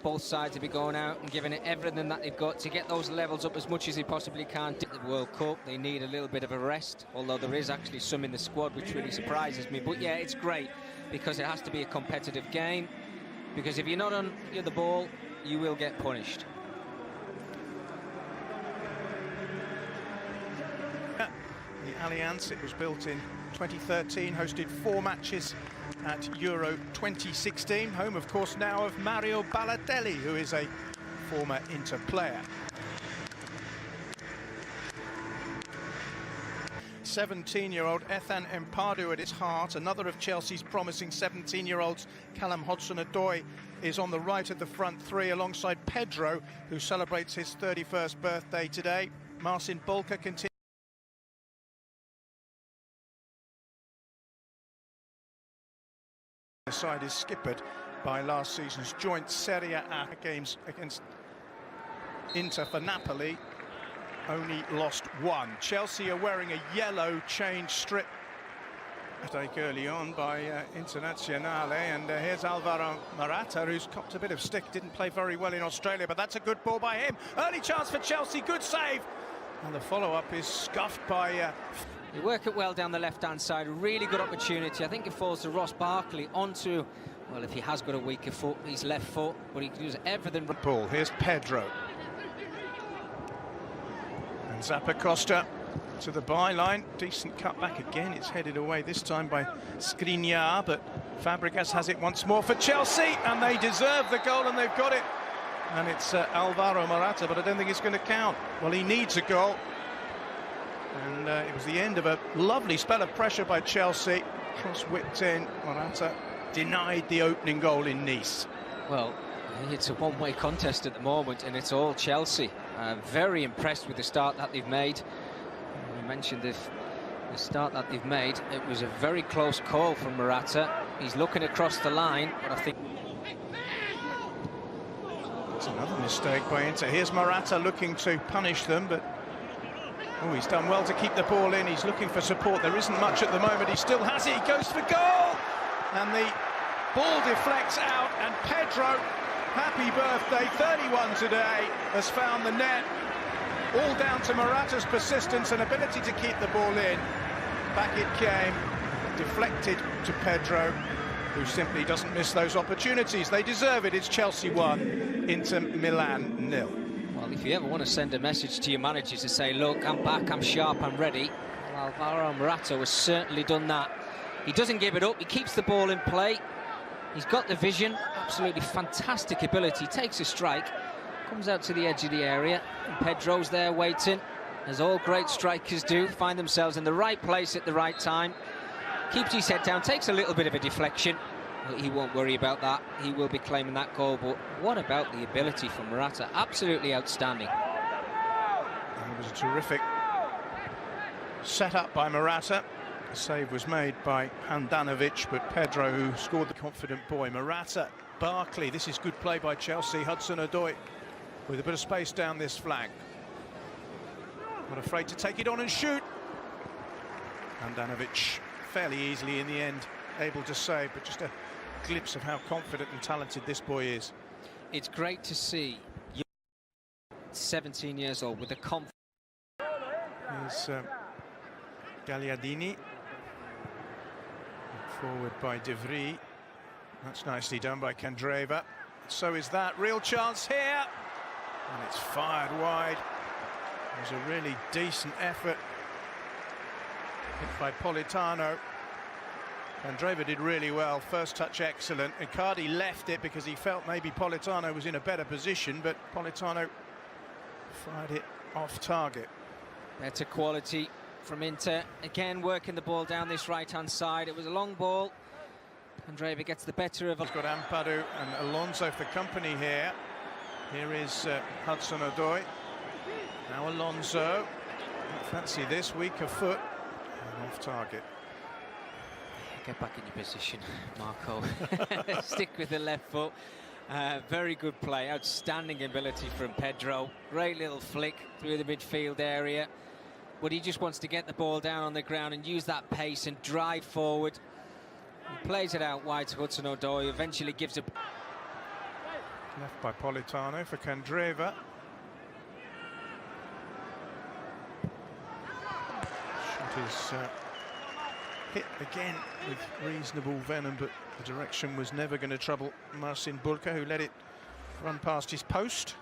Both sides will be going out and giving it everything that they've got to get those levels up as much as they possibly can. The World Cup, they need a little bit of a rest, although there is actually some in the squad, which really surprises me. But yeah, it's great because it has to be a competitive game, because if you're not on the ball, you will get punished. The Allianz, it was built in 2013, hosted 4 matches at Euro 2016, home of course now of Mario Balotelli, who is a former Inter player. 17-year-old Ethan Mpadu at its heart, another of Chelsea's promising 17-year-olds. Callum Hudson-Odoi is on the right of the front three alongside Pedro, who celebrates his 31st birthday today. Marcin Bulka continues. The side is skippered by last season's joint Serie A games against Inter for Napoli. Only lost 1. Chelsea are wearing a yellow change strip. Take early on by Internazionale, and here's Alvaro Morata, who's copped a bit of stick, didn't play very well in Australia, but that's a good ball by him. Early chance for Chelsea, good save, and the follow-up is scuffed by They work it well down the left-hand side, a really good opportunity. I think it falls to Ross Barkley onto, well, if he has got a weaker foot, his left foot, but he can use everything. Ball, here's Pedro. And Zappacosta to the byline. Decent cut back again. It's headed away this time by Skriniar, but Fabregas has it once more for Chelsea, and they deserve the goal, and they've got it. And it's Alvaro Morata, but I don't think it's going to count. Well, he needs a goal. And it was the end of a lovely spell of pressure by Chelsea. Cross-whipped in. Morata denied the opening goal in Nice. Well, it's a one-way contest at the moment, and it's all Chelsea. Very impressed with the start that they've made. You mentioned the start that they've made. It was a very close call from Morata. He's looking across the line, but I think... It's another mistake by Inter. Here's Morata looking to punish them, but... Oh, he's done well to keep the ball in. He's looking for support. There isn't much at the moment. He still has it. He goes for goal! And the ball deflects out, and Pedro, happy birthday, 31 today, has found the net. All down to Morata's persistence and ability to keep the ball in. Back it came, deflected to Pedro, who simply doesn't miss those opportunities. They deserve it. It's Chelsea 1, Inter Milan 0. Well, if you ever want to send a message to your managers to say, look, I'm back, I'm sharp, I'm ready, well, Alvaro Morata has certainly done that. He doesn't give it up, he keeps the ball in play. He's got the vision, absolutely fantastic ability, takes a strike, comes out to the edge of the area, and Pedro's there waiting, as all great strikers do, find themselves in the right place at the right time, keeps his head down, takes a little bit of a deflection. He won't worry about that. He will be claiming that goal. But what about the ability from Morata? Absolutely outstanding. It was a terrific set-up by Morata. The save was made by Handanovic, but Pedro, who scored the confident boy. Morata, Barkley. This is good play by Chelsea. Hudson-Odoi with a bit of space down this flank. Not afraid to take it on and shoot. Handanovic fairly easily in the end able to save, but just a glimpse of how confident and talented this boy is. It's great to see 17 years old with the confidence. Here's Gagliardini, forward by De Vries. That's nicely done by Candreva. So is that. Real chance here, and it's fired wide. It was a really decent effort hit by Politano. Candreva did really well, first touch excellent. Icardi left it because he felt maybe Politano was in a better position, but Politano fired it off target. Better quality from Inter, again working the ball down this right-hand side. It was a long ball. Candreva gets the better of it. He's got Ampadu and Alonso for company here. Here is Hudson-Odoi. Now Alonso. Don't fancy this, weaker foot and off target. Get back in your position, Marco. Stick with the left foot. Very good play, outstanding ability from Pedro. Great little flick through the midfield area. But he just wants to get the ball down on the ground and use that pace and drive forward. He plays it out wide to Hudson-Odoi, eventually gives a... Left by Politano for Candreva. Shot is hit again with reasonable venom, but the direction was never going to trouble Marcin Bulka, who let it run past his post.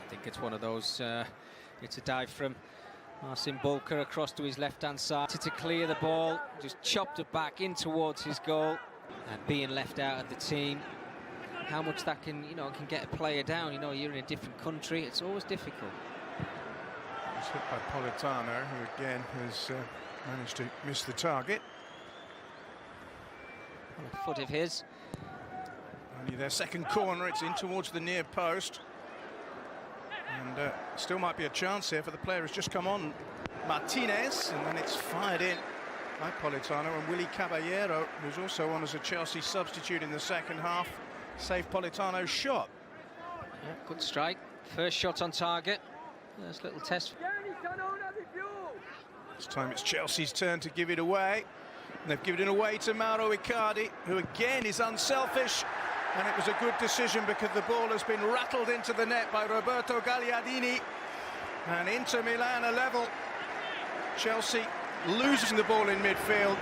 I think it's one of those, it's a dive from Marcin Bulka across to his left-hand side to clear the ball, just chopped it back in towards his goal. And being left out of the team, how much that can, can get a player down. You're in a different country, it's always difficult. It's hit by Politano, who again has managed to miss the target. On a foot of his. Only their second corner, it's in towards the near post. And still might be a chance here for the player who's just come on, Martinez, and then it's fired in by Politano, and Willy Caballero, who's also on as a Chelsea substitute in the second half, saved Politano's shot. Yeah, good strike. First shot on target. First little test. This time it's Chelsea's turn to give it away. And they've given it away to Mauro Icardi, who again is unselfish. And it was a good decision because the ball has been rattled into the net by Roberto Gagliardini. And Inter Milan are level. Chelsea losing the ball in midfield.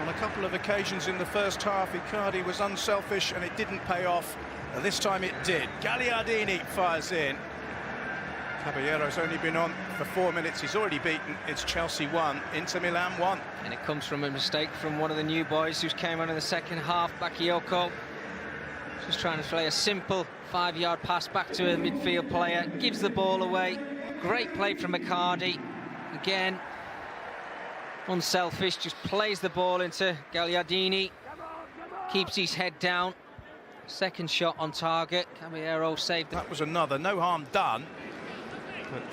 On a couple of occasions in the first half, Icardi was unselfish and it didn't pay off. And this time it did. Gagliardini fires in. Caballero's only been on for 4 minutes. He's already beaten. It's Chelsea 1, Inter Milan 1. And it comes from a mistake from one of the new boys who came on in the second half, Bakayoko. Just trying to play a simple 5-yard pass back to a midfield player. Gives the ball away. Great play from Icardi. Again, unselfish, just plays the ball into Gagliardini. Keeps his head down. Second shot on target. Caballero saved it. That was another, no harm done. But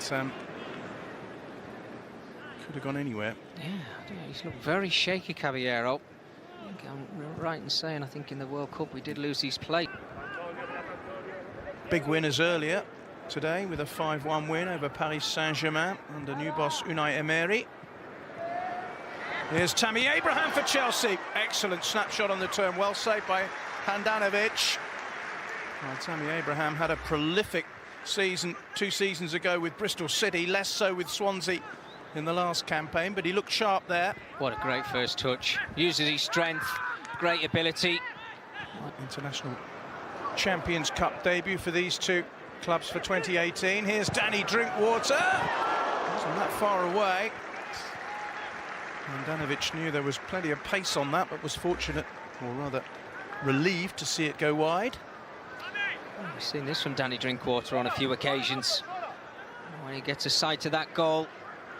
could have gone anywhere. Yeah, he's looked very shaky, Caballero. I'm right in saying, I think in the World Cup we did lose his plate. Big winners earlier today with a 5-1 win over Paris Saint-Germain under new boss Unai Emery. Here's Tammy Abraham for Chelsea. Excellent snapshot on the turn, well saved by Handanovic. Well, Tammy Abraham had a prolific season 2 seasons ago with Bristol City, less so with Swansea in the last campaign, but he looked sharp there. What a great first touch. Uses his strength, great ability. International Champions Cup debut for these two clubs for 2018. Here's Danny Drinkwater. Wasn't that far away. Handanovic knew there was plenty of pace on that, but was fortunate, or rather relieved, to see it go wide. We've seen this from Danny Drinkwater on a few occasions. When he gets a sight of that goal,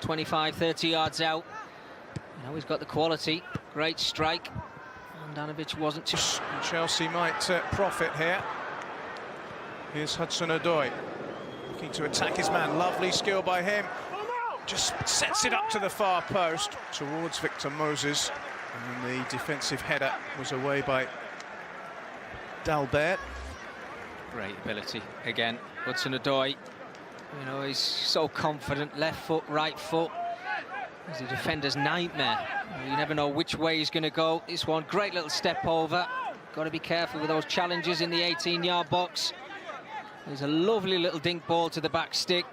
25, 30 yards out, he's got the quality. Great strike. Handanovic wasn't too... Chelsea might profit here. Here's Hudson-Odoi looking to attack his man. Lovely skill by him. Just sets it up to the far post towards Victor Moses. And then the defensive header was away by Dalbert. Great ability again. Hudson-Odoi. He's so confident. Left foot, right foot. He's a defender's nightmare. You never know which way he's going to go. This one, great little step over. Got to be careful with those challenges in the 18-yard box. There's a lovely little dink ball to the back stick.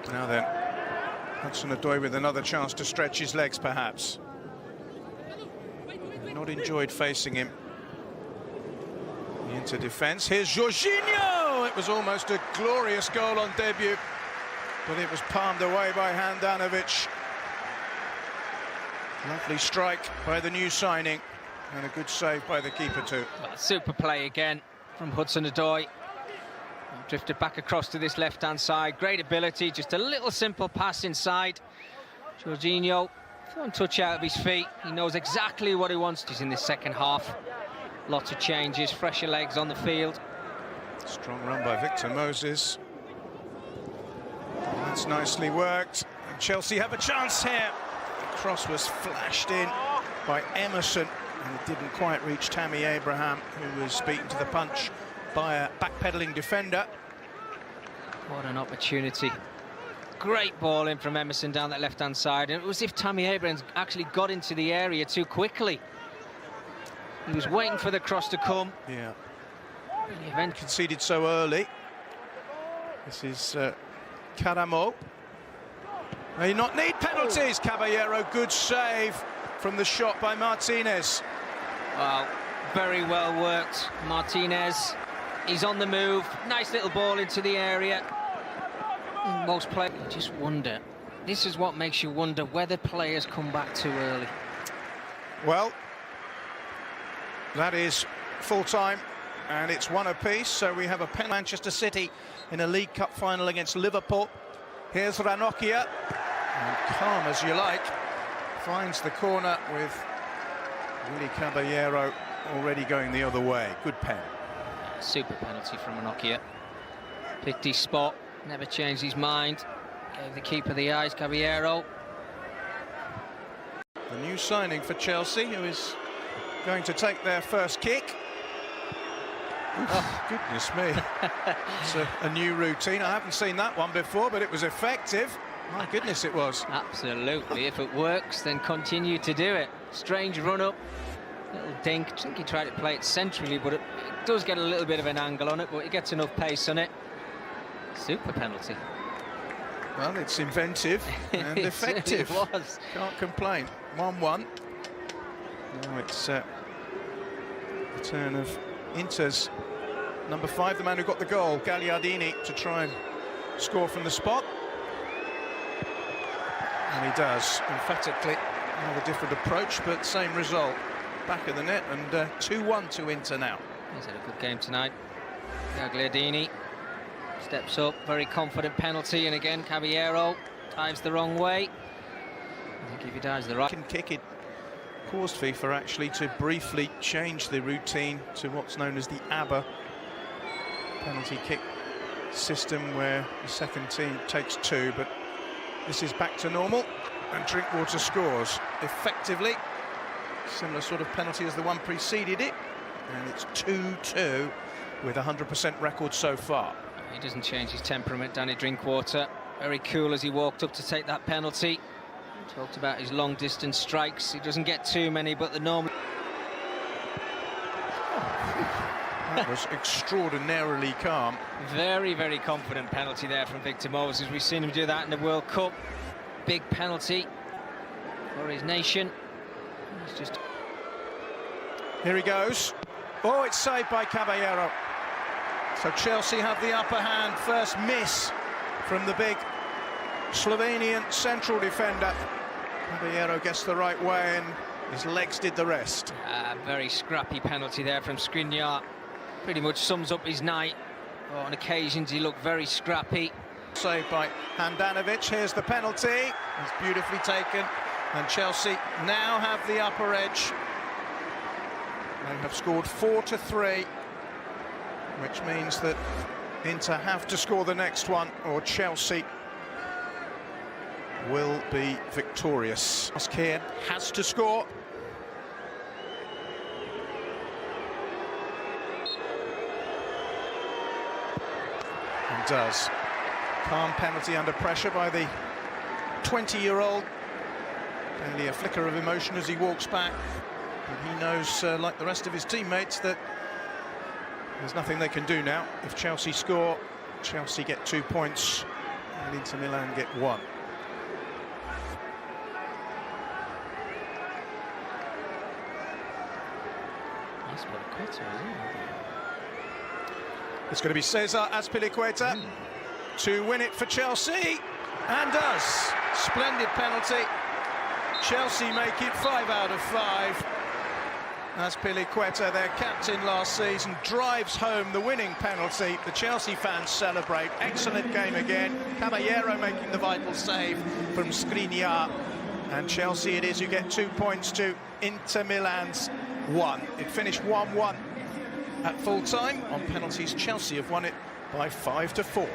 Now then, Hudson-Odoi with another chance to stretch his legs, perhaps. Not enjoyed facing him. Into defence. Here's Jorginho! It was almost a glorious goal on debut, but it was palmed away by Handanovic. Lovely strike by the new signing, and a good save by the keeper too. Well, super play again from Hudson-Odoi. Drifted back across to this left-hand side. Great ability, just a little simple pass inside. Jorginho, one touch out of his feet. He knows exactly what he wants. He's in this second half. Lots of changes, fresher legs on the field. Strong run by Victor Moses. That's nicely worked. And Chelsea have a chance here. The cross was flashed in by Emerson, and it didn't quite reach Tammy Abraham, who was beaten to the punch by a backpedaling defender. What an opportunity. Great ball in from Emerson down that left-hand side. And it was as if Tammy Abraham actually got into the area too quickly. He was waiting for the cross to come. Yeah. The event Conceded so early. This is Caramo. May not need penalties. Caballero, good save from the shot by Martinez. Well, very well worked. Martinez, he's on the move. Nice little ball into the area. Most players just wonder. This is what makes you wonder whether players come back too early. Well, that is full time, and it's one apiece. So we have a pen. Manchester City in a League Cup final against Liverpool. Here's Ranocchia, and calm as you like, finds the corner with Willy Caballero already going the other way. Good pen. Super penalty from Ranocchia. Picked his spot, never changed his mind. Gave the keeper the eyes, Caballero. The new signing for Chelsea, who is going to take their first kick. Oh, goodness me. It's a new routine. I haven't seen that one before, but it was effective. My goodness, it was. Absolutely. If it works, then continue to do it. Strange run-up. Little dink. I think he tried to play it centrally, but it does get a little bit of an angle on it, but he gets enough pace on it. Super penalty. Well, it's inventive and effective. It was. Can't complain. 1-1. Now it's the turn of Inter's number 5, the man who got the goal, Gagliardini, to try and score from the spot. And he does, emphatically. Another different approach, but same result. Back of the net, and 2-1 to Inter now. He's had a good game tonight. Gagliardini steps up, very confident penalty, and again Caballero dives the wrong way. I think if he dives the right... Can kick it caused FIFA actually to briefly change the routine to what's known as the ABBA penalty kick system, where the second team takes 2, but this is back to normal, and Drinkwater scores effectively. Similar sort of penalty as the one preceded it, and it's 2-2 with 100% record so far. He doesn't change his temperament, Danny Drinkwater. Very cool as he walked up to take that penalty. Talked about his long distance strikes. He doesn't get too many, but the normal... That was extraordinarily calm. Very, very confident penalty there from Victor Moses. We've seen him do that in the World Cup. Big penalty for his nation. He's just... Here he goes. Oh, it's saved by Caballero. So Chelsea have the upper hand. First miss from the big Slovenian central defender. Caballero gets the right way, and his legs did the rest. Very scrappy penalty there from Skriniar. Pretty much sums up his night. On occasions he looked very scrappy. Saved by Handanovic. Here's the penalty. It's beautifully taken, and Chelsea now have the upper edge. They have scored 4-3, which means that Inter have to score the next one, or Chelsea will be victorious. Here has to score. And does. Calm penalty under pressure by the 20-year-old. Only a flicker of emotion as he walks back. But he knows, like the rest of his teammates, that there's nothing they can do now. If Chelsea score, Chelsea get 2 points, and Inter Milan get 1. It's going to be Cesar Azpilicueta to win it for Chelsea, and does. Splendid penalty. Chelsea make it 5 out of 5. Azpilicueta, their captain last season, drives home the winning penalty. The Chelsea fans celebrate. Excellent game again. Caballero making the vital save from Skriniar. And Chelsea it is who get 2 points to Inter Milan's 1. It finished 1-1 at full time. On penalties, Chelsea have won it by 5-4.